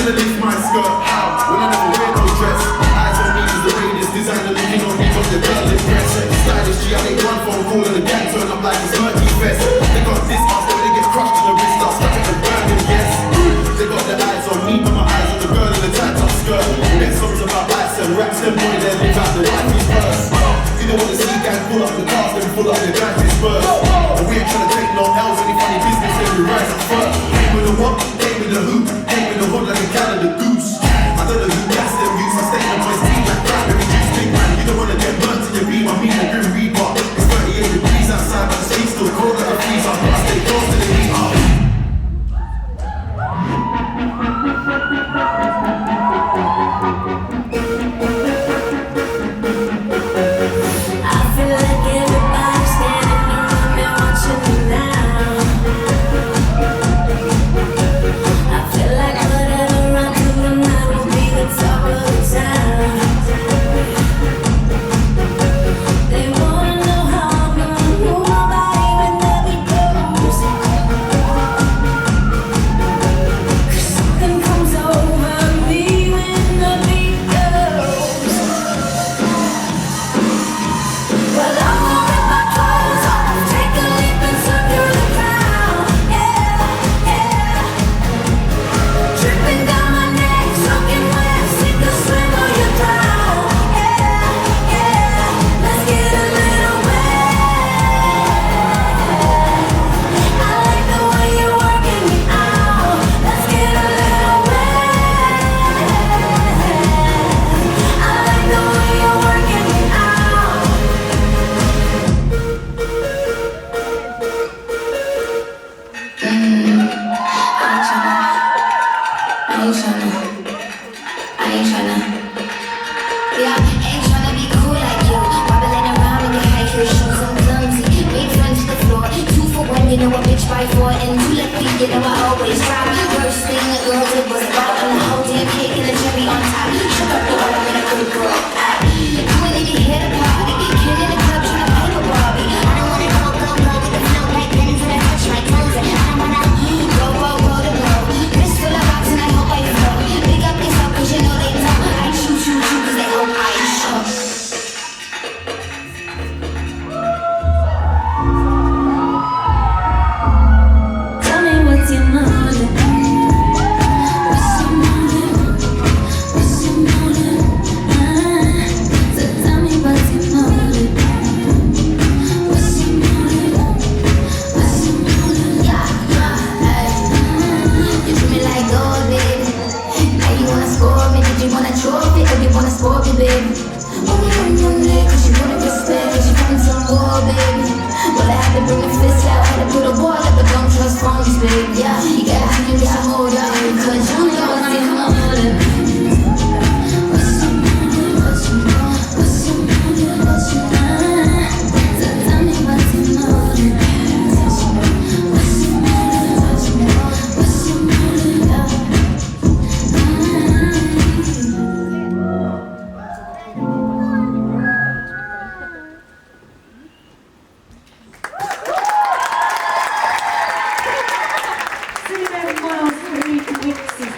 gonna lift my skirt out when I never wear no dress. Eyes on me is the latest designer looking on me from the girl in dress. Stylish G, I make one phone call and the gang turn up like it's murky fest. They got this ass, but they get crushed in the wrist, start stuck in the burning, yes. They got their eyes on me, but my eyes on the girl in the tight top skirt. Get songs about ice and raps, them boy, they live out the wifey's first. You don't wanna see gang pull up the cars, then pull up the guys disperse. And we ain't tryna take no L's, any funny business, then we rise up first. Came with the what? Came with the who? Came with the hood like a Canada goose. I don't know who gas them use, I stay in my team like cranberry juice, big man. You don't wanna get burnt till you beam, I mean the grim reaper. It's 38 degrees outside, but the street's still cold like a freezer. I stay close to the heater. You know a bitch by four and you let me, you know I always drop. First thing the girl did was rock and the whole damn cake and the cherry on top. Shut up, the girl, I'm a good girl. You ain't even here to party. Kid in the club trying to play with Barbie. I don't wanna go with the flow like Benz and I touch my toes. And I don't wanna go to blow. This full of rocks and I hope I flow. Big up yourself cause you know they know I shoot cause they hope I show.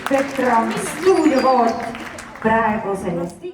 Spektrum stuudiokoort praegusel